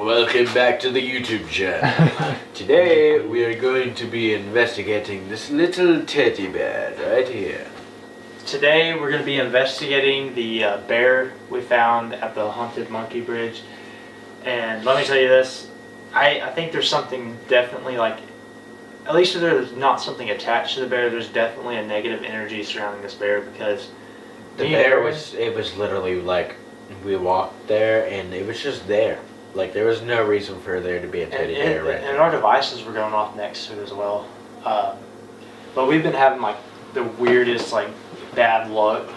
Welcome back to the YouTube channel. Today we are going to be investigating this little teddy bear right here. Today we're going to be investigating the bear we found at the Haunted Monkey Bridge. And let me tell you this, I think there's something definitely like, at least if there's not something attached to the bear, there's definitely a negative energy surrounding this bear because The bear was literally like, we walked there and it was just there. Like there was no reason for there to be a teddy bear right and our devices were going off next to it as well. But we've been having like the weirdest like bad luck.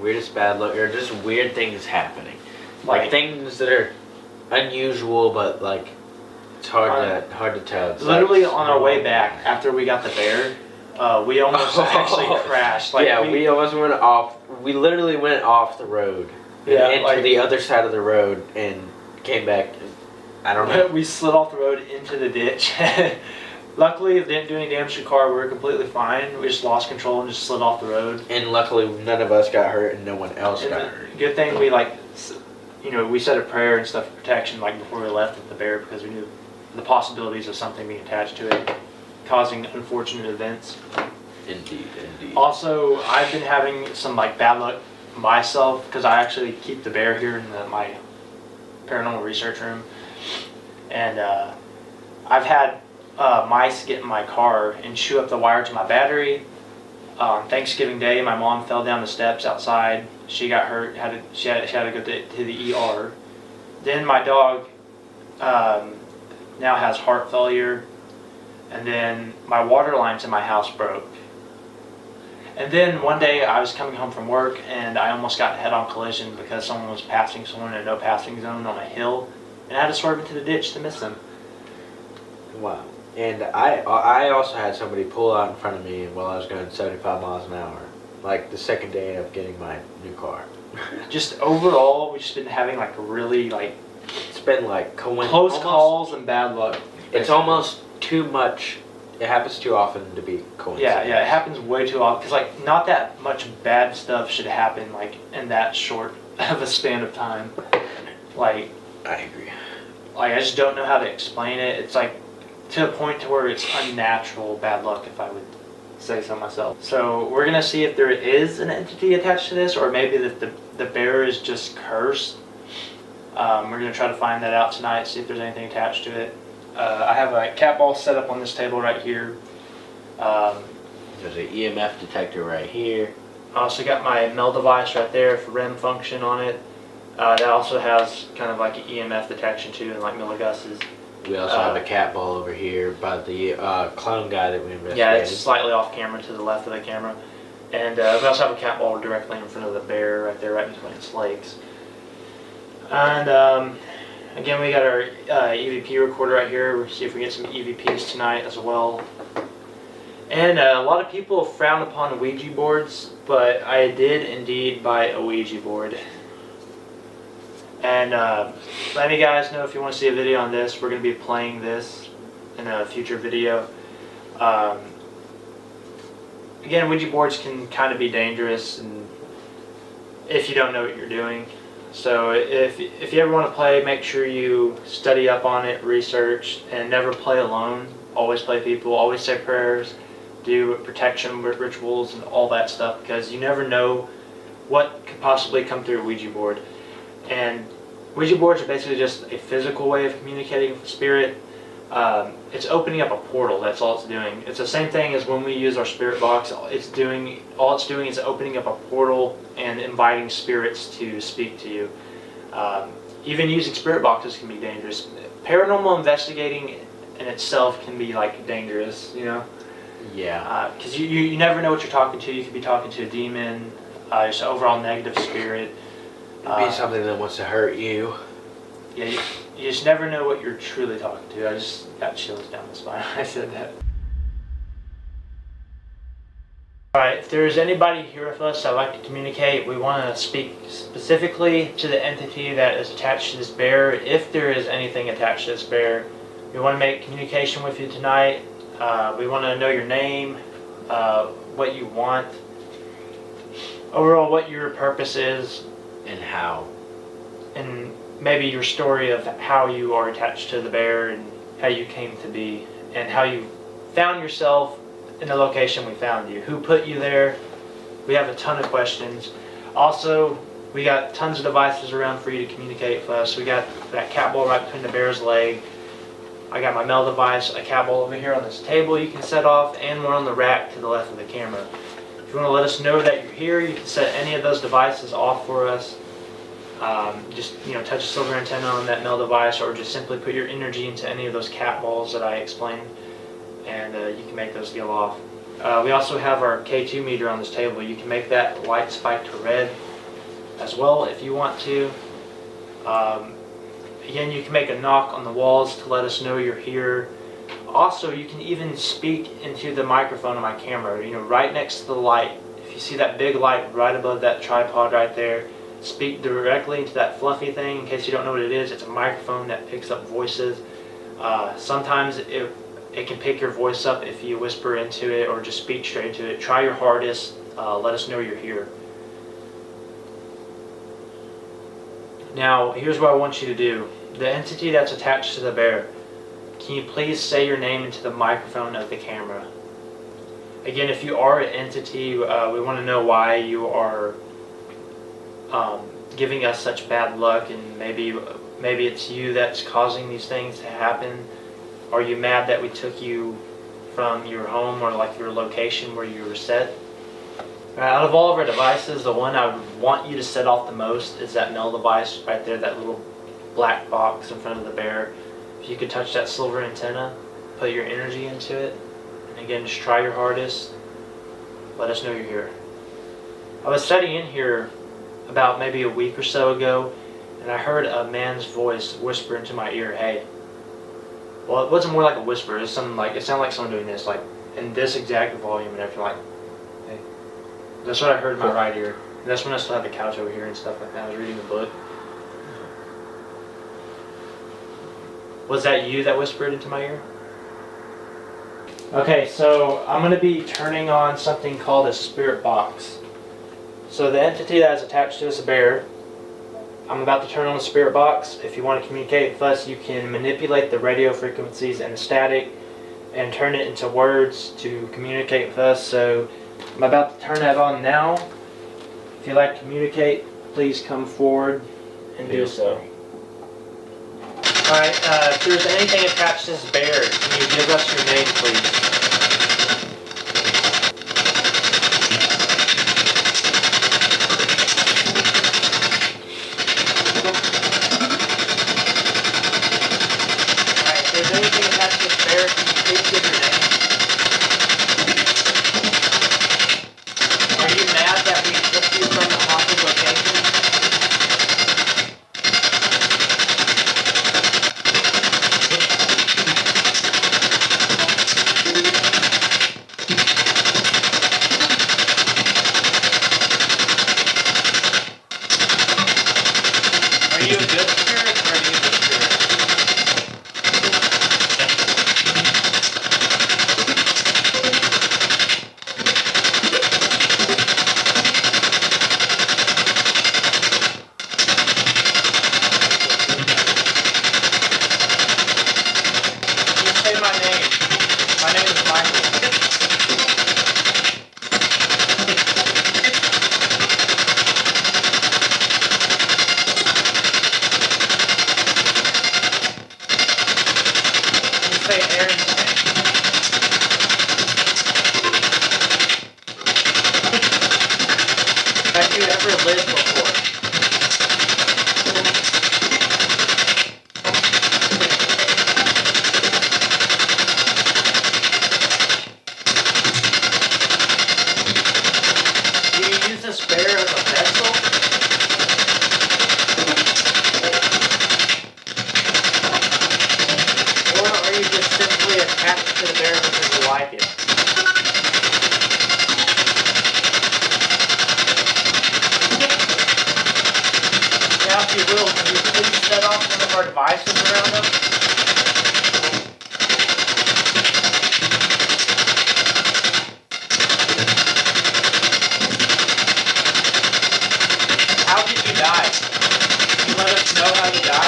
Weirdest bad luck, or just weird things happening. Like Like things that are unusual, but like it's hard to tell. It's literally like, on our way back after we got the bear, we almost actually crashed. Like yeah, we almost went off. We literally went off the road. Yeah, into like the other side of the road and came back. I don't know. We slid off the road into the ditch. Luckily, it didn't do any damage to the car. We were completely fine. We just lost control and just slid off the road. And luckily, none of us got hurt and no one else And got the hurt. good thing we said a prayer and stuff for protection like before we left with the bear because we knew the possibilities of something being attached to it, causing unfortunate events. Indeed, indeed. Also, I've been having some like bad luck myself because I actually keep the bear here in my paranormal research room, and I've had mice get in my car and chew up the wire to my battery. On Thanksgiving Day, my mom fell down the steps outside. She got hurt. She had to go to the ER. Then my dog now has heart failure, and then my water lines in my house broke. And then one day I was coming home from work and I almost got in a head-on collision because someone was passing someone in a no passing zone on a hill, and I had to swerve into the ditch to miss them. Wow. And I also had somebody pull out in front of me while I was going 75 miles an hour. Like the second day of getting my new car. Just overall, we've just been having like really like It's been like close calls and bad luck. It's almost too much. It happens too often to be coincidence. Yeah, it happens way too often because like not that much bad stuff should happen like in that short of a span of time. Like I agree. Like I just don't know how to explain it. It's like to a point to where it's unnatural bad luck, if I would say so myself. So we're gonna see if there is an entity attached to this, or maybe that the bear is just cursed. We're gonna try to find that out tonight. See if there's anything attached to it. I have a cat ball set up on this table right here. There's an EMF detector right here. I also got my Mel device right there for REM function on it. That also has kind of like an EMF detection too, and like milligusses. We also have a cat ball over here by the clone guy that we investigated. Yeah, it's slightly off camera to the left of the camera. And we also have a cat ball directly in front of the bear right there, right between its legs. And again, we got our EVP recorder right here. We'll see if we get some EVPs tonight as well. And a lot of people frown upon Ouija boards, but I did indeed buy a Ouija board. And let me guys know if you want to see a video on this. We're going to be playing this in a future video. Again, Ouija boards can kind of be dangerous and if you don't know what you're doing. So if you ever want to play, make sure you study up on it, research, and never play alone. Always play people, always say prayers, do protection rituals and all that stuff, because you never know what could possibly come through a Ouija board. And Ouija boards are basically just a physical way of communicating with spirit. It's opening up a portal, that's all it's doing. It's the same thing as when we use our spirit box. All it's doing is opening up a portal and inviting spirits to speak to you. Even using spirit boxes can be dangerous. Paranormal investigating in itself can be like dangerous, you know? Yeah. Because you never know what you're talking to. You could be talking to a demon, just an overall negative spirit. Be something that wants to hurt you. Yeah, you just never know what you're truly talking to. I just got chills down the spine when I said that. Alright, if there's anybody here with us that would like to communicate, we want to speak specifically to the entity that is attached to this bear. If there is anything attached to this bear, we want to make communication with you tonight. We want to know your name, what you want, overall what your purpose is, And how. and maybe your story of how you are attached to the bear and how you came to be and how you found yourself in the location we found you. Who put you there? We have a ton of questions. Also, we got tons of devices around for you to communicate with us. We got that cat ball right between the bear's leg. I got my Mel device, a cat ball over here on this table you can set off, and one on the rack to the left of the camera. If you want to let us know that you're here, you can set any of those devices off for us. Just touch a silver antenna on that Mel device, or just simply put your energy into any of those cat balls that I explained, and you can make those go off. We also have our K2 meter on this table. You can make that light spike to red as well if you want to. Again, you can make a knock on the walls to let us know you're here. Also, you can even speak into the microphone on my camera, right next to the light. If you see that big light right above that tripod right there, speak directly into that fluffy thing. In case you don't know what it is, it's a microphone that picks up voices. Sometimes it can pick your voice up if you whisper into it or just speak straight to it. Try your hardest. Let us know you're here. Now, here's what I want you to do. The entity that's attached to the bear, can you please say your name into the microphone of the camera? Again, if you are an entity, we want to know why you are giving us such bad luck, and maybe it's you that's causing these things to happen. Are you mad that we took you from your home or like your location where you were set? Out of all of our devices, the one I would want you to set off the most is that Mel device right there, that little black box in front of the bear. If you could touch that silver antenna, put your energy into it, and again, just try your hardest. Let us know you're here. I was sitting in here about maybe a week or so ago, and I heard a man's voice whisper into my ear, "Hey." Well, it wasn't more like a whisper. It sounded like someone doing this, like in this exact volume and everything, like, "Hey." That's what I heard in my right ear. And that's when I still had the couch over here and stuff like that. I was reading a book. Was that you that whispered into my ear? Okay, so I'm going to be turning on something called a spirit box. So the entity that is attached to this bear, I'm about to turn on the spirit box. If you want to communicate with us, you can manipulate the radio frequencies and the static and turn it into words to communicate with us. So I'm about to turn that on now. If you'd like to communicate, please come forward and do so. Alright, if there's anything attached to this bear, can you give us your name, please? Alright, if there's anything attached to this bear, can you please give your name? Are you mad that we took you from the haunted location? Are you a good spirit or are you a good spirit? You say my name. My name is Michael. You say Aaron's name. Have you ever lived before? Do you use this bear as a vessel? Or are you just simply attached to the bear because you like it? Now, if you will, can you please set off one of our devices around us? How did you die? Can you let us know how you died?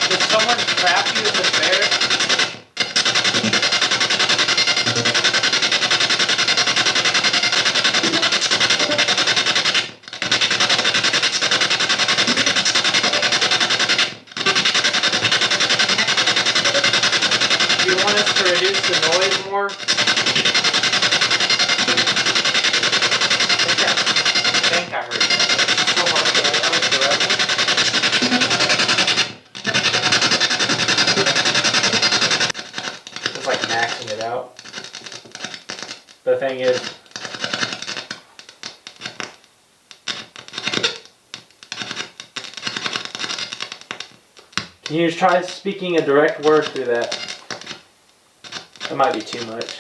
Did someone trap you with a bear? Do you want us to reduce the noise more? I think I heard that. So hard to get out of the red one. It's like maxing it out. The thing is, can you just try speaking a direct word through that? That might be too much.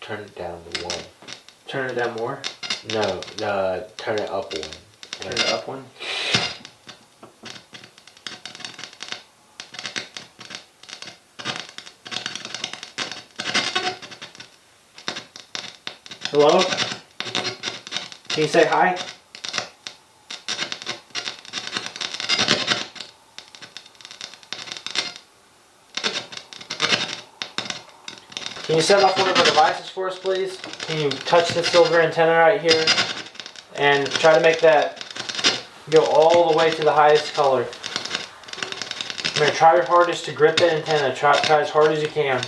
Turn it down to 1. Turn it down more. No, turn it up 1. Turn it up one. Hello? Can you say hi? Can you set off one of our devices for us, please? Can you touch the silver antenna right here and try to make that go all the way to the highest color? I'm going to try your hardest to grip that antenna. Try as hard as you can.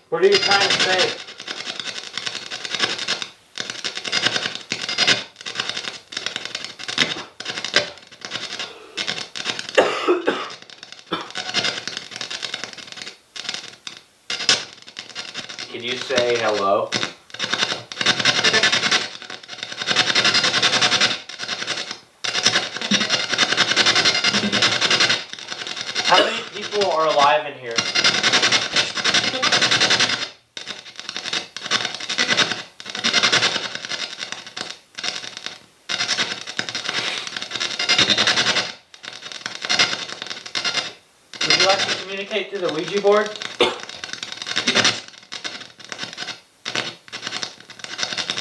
What are you trying to say? Can you say hello? How many people are alive in here? Would you like to communicate through the Ouija board?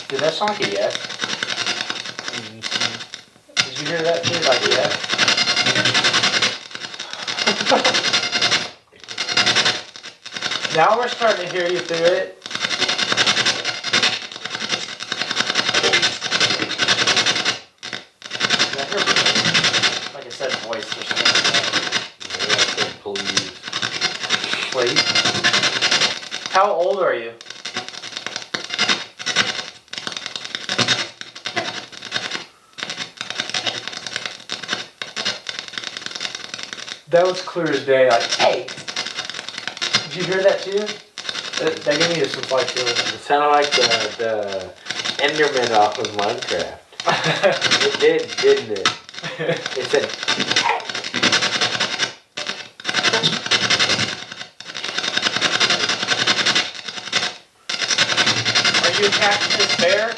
Did that sound like a yes? Did you hear that too? Like a yes? Now we're starting to hear you through it. Did I hear, like I said, voice or something? Please. Please. How old are you? That was clear as day. Like, hey, did you hear that too? That gave me some flight feeling. It sounded like the Enderman off of Minecraft. It did, didn't it? It said. Are you attached to this bear?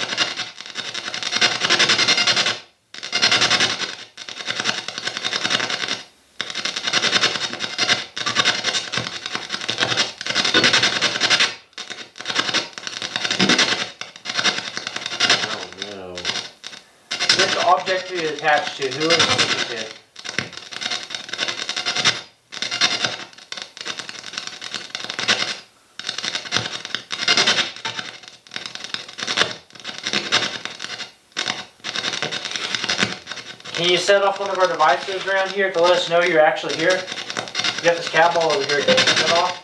Which object are you attached to? Who is it? Can you set off one of our devices around here to let us know you're actually here? You got this cab ball over here. Can you turn it off?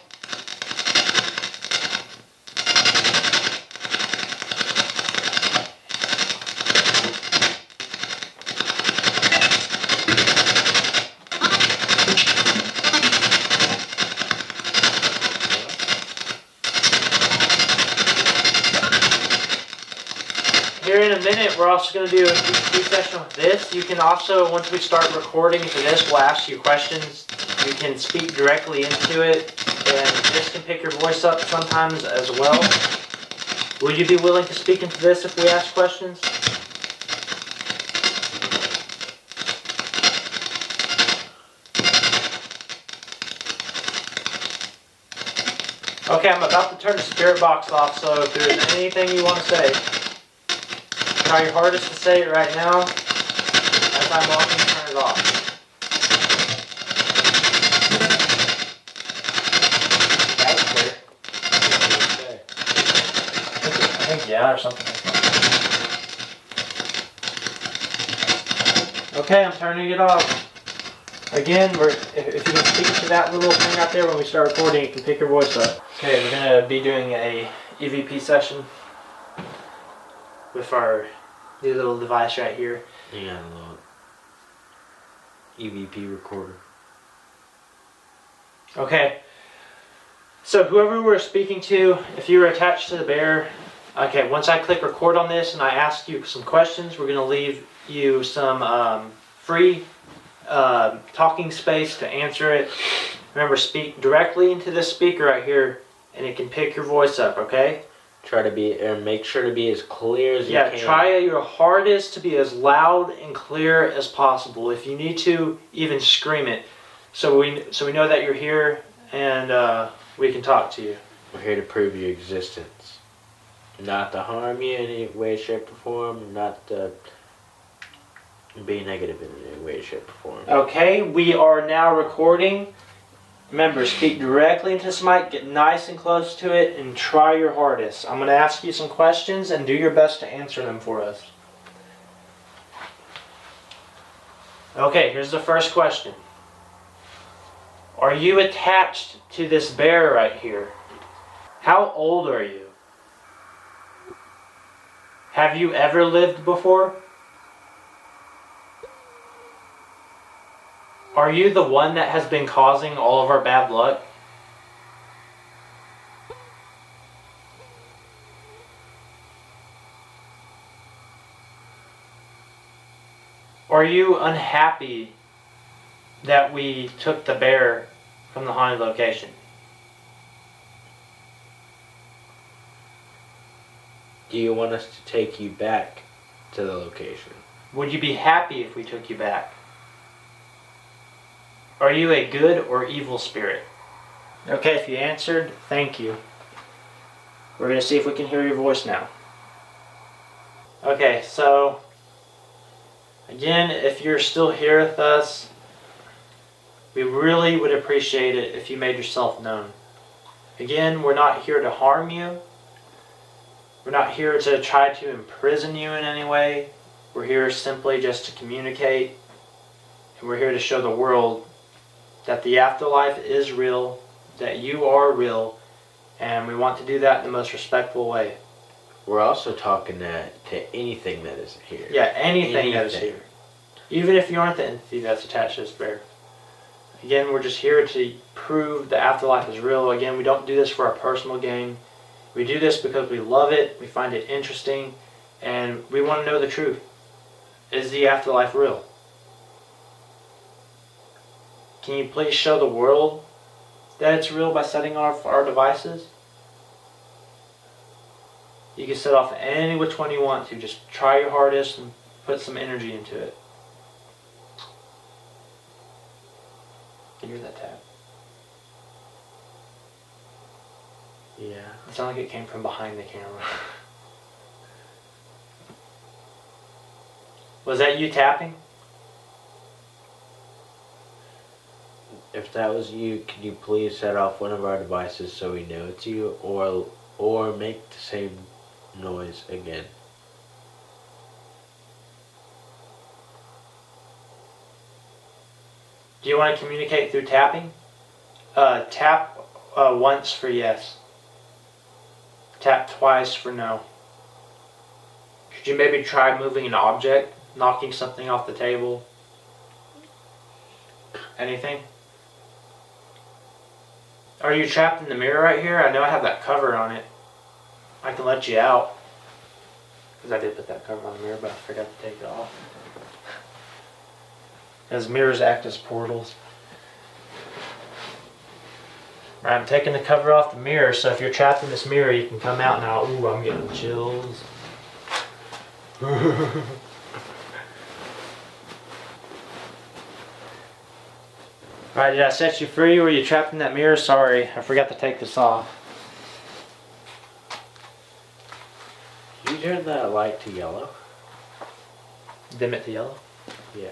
Here in a a minute, we're also going to do a EVP session with this. You can also, once we start recording for this, we'll ask you questions. You can speak directly into it, and this can pick your voice up sometimes as well. Would you be willing to speak into this if we ask questions? Okay, I'm about to turn the spirit box off, so if there's anything you want to say, try your hardest to say it right now. As I'm watching, turn it off. That was clear. I think yeah, or something like that. Okay, I'm turning it off. Again, if you can speak to that little thing out there when we start recording, you can pick your voice up. Okay, we're going to be doing a EVP session with our new little device right here. Yeah, a little EVP recorder. Okay, so whoever we're speaking to, if you were attached to the bear, okay, once I click record on this and I ask you some questions, we're going to leave you some free talking space to answer it. Remember, speak directly into this speaker right here and it can pick your voice up, okay? Try to be, or make sure to be as clear as you can. Yeah, try your hardest to be as loud and clear as possible. If you need to, even scream it, so we know that you're here and we can talk to you. We're here to prove your existence. Not to harm you in any way, shape, or form. Not to be negative in any way, shape, or form. Okay, we are now recording. Remember, speak directly into this mic, get nice and close to it, and try your hardest. I'm going to ask you some questions and do your best to answer them for us. Okay, here's the first question. Are you attached to this bear right here? How old are you? Have you ever lived before? Are you the one that has been causing all of our bad luck? Are you unhappy that we took the bear from the haunted location? Do you want us to take you back to the location? Would you be happy if we took you back? Are you a good or evil spirit? Okay, if you answered, thank you. We're going to see if we can hear your voice now. Okay, so again, if you're still here with us, we really would appreciate it if you made yourself known. Again, we're not here to harm you. We're not here to try to imprison you in any way. We're here simply just to communicate. And we're here to show the world that the afterlife is real, that you are real, and we want to do that in the most respectful way. We're also talking to anything that is here. Yeah, anything that is here. Even if you aren't the entity that's attached to this bear. Again, we're just here to prove the afterlife is real. Again, we don't do this for our personal gain. We do this because we love it, we find it interesting, and we want to know the truth. Is the afterlife real? Can you please show the world that it's real by setting off our devices? You can set off any which one you want to. Just try your hardest and put some energy into it. Can you hear that tap? Yeah. It sounded like it came from behind the camera. Was that you tapping? If that was you, can you please set off one of our devices so we know it's you, or make the same noise again? Do you want to communicate through tapping? Tap once for yes. Tap twice for no. Could you maybe try moving an object, knocking something off the table? Anything? Are you trapped in the mirror right here? I know I have that cover on it. I can let you out. Because I did put that cover on the mirror, but I forgot to take it off. As mirrors act as portals. Right, I'm taking the cover off the mirror, so if you're trapped in this mirror, you can come out now. Ooh, I'm getting chills. Alright, did I set you free or were you trapped in that mirror? Sorry, I forgot to take this off. You turn that light to yellow? Dim it to yellow? Yeah.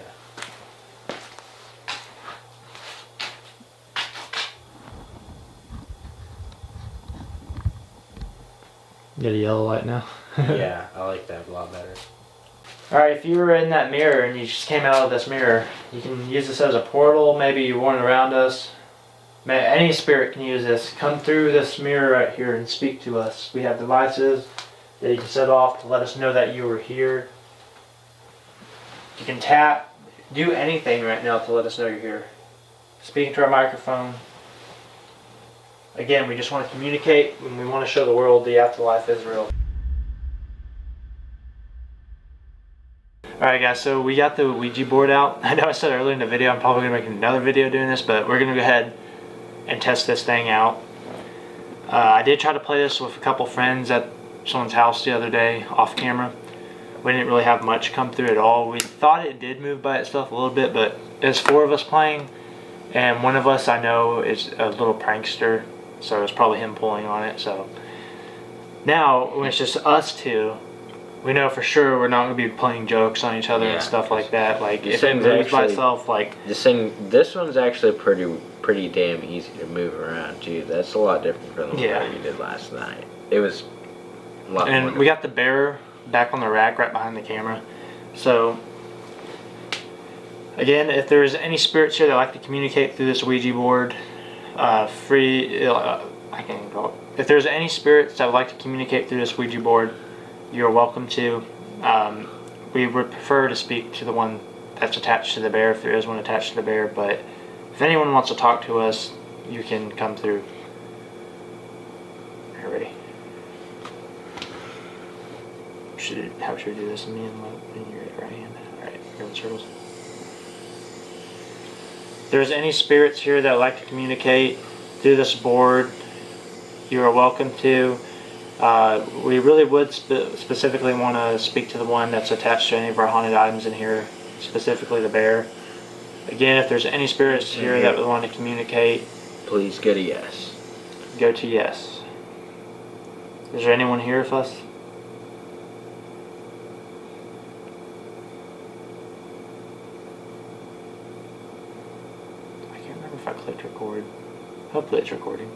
You got a yellow light now? Yeah, I like that a lot better. Alright, if you were in that mirror and you just came out of this mirror, you can use this as a portal. Maybe you weren't around us. Any spirit can use this. Come through this mirror right here and speak to us. We have devices that you can set off to let us know that you were here. You can tap, do anything right now to let us know you're here. Speaking to our microphone. Again, we just want to communicate and we want to show the world the afterlife is real. Alright guys, so we got the Ouija board out. I know I said earlier in the video I'm probably going to make another video doing this, but we're going to go ahead and test this thing out. I did try to play this with a couple friends at someone's house the other day, off camera. We didn't really have much come through at all. We thought it did move by itself a little bit, but there's 4 of us playing, and one of us I know is a little prankster, so it's probably him pulling on it. So now, when it's just us 2, we know for sure we're not going to be playing jokes on each other and stuff like that. Like, if it moves by itself, like... This one's actually pretty damn easy to move around, too. That's a lot different from the one that we did last night. It was a lot more. And we got the bear back on the rack right behind the camera. So, again, if there's any spirits here that like to communicate through this Ouija board, I can't even call it. If there's any spirits that would like to communicate through this Ouija board, you're welcome to. We would prefer to speak to the one that's attached to the bear, if there is one attached to the bear, but if anyone wants to talk to us, you can come through. Are you ready? How should we do this? Me and your right hand. Alright, here in circles. If there's any spirits here that would like to communicate through this board, you are welcome to. We really would specifically want to speak to the one that's attached to any of our haunted items in here, specifically the bear. Again, if there's any spirits here that would want to communicate, please go to yes. Go to yes. Is there anyone here with us? I can't remember if I clicked record. Hopefully it's recording.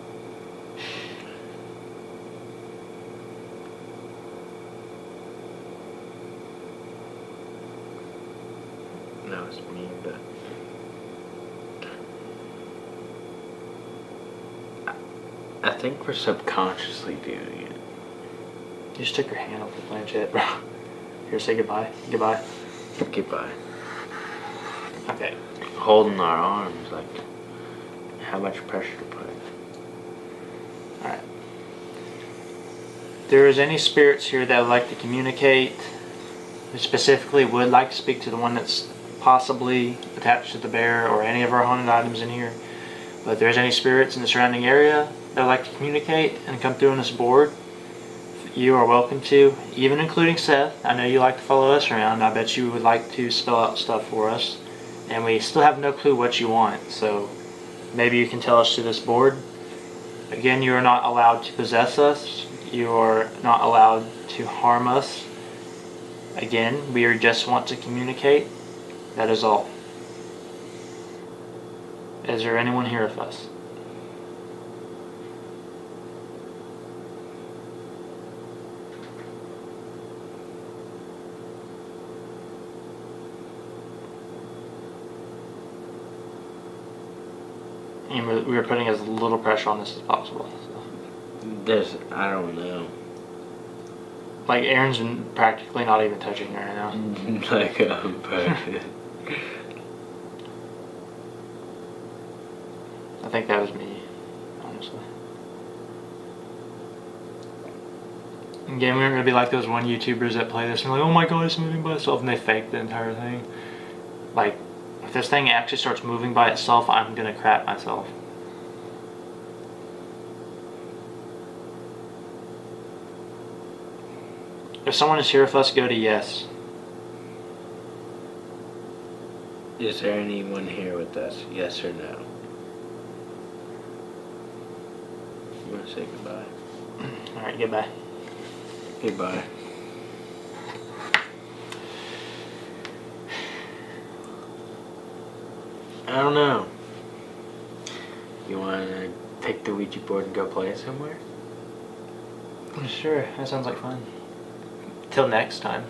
No, it's me, but I think we're subconsciously doing it. You just took your hand off the planchette, bro. Here, say goodbye. Goodbye. Goodbye. Okay. Holding our arms, like, how much pressure to put? Alright. If there is any spirits here that would like to communicate, who specifically would like to speak to the one that's possibly attached to the bear or any of our haunted items in here, but if there's any spirits in the surrounding area that would like to communicate and come through on this board, you are welcome to, even including Seth. I know you like to follow us around. I bet you would like to spell out stuff for us, and we still have no clue what you want, so maybe you can tell us through this board. Again, you are not allowed to possess us. You are not allowed to harm us. Again, we just want to communicate. That is all. Is there anyone here with us? And we are putting as little pressure on this as possible. So. I don't know. Like, Aaron's been practically not even touching her right now. Like, perfect. I think that was me, honestly. Again, we aren't gonna be like those one YouTubers that play this and are like, oh my god, it's moving by itself, and they fake the entire thing. Like, if this thing actually starts moving by itself, I'm gonna crap myself. If someone is here with us, go to yes. Is there anyone here with us? Yes or no? You want to say goodbye? Alright, goodbye. Goodbye. I don't know. You want to take the Ouija board and go play it somewhere? Sure, that sounds like fun. Till next time.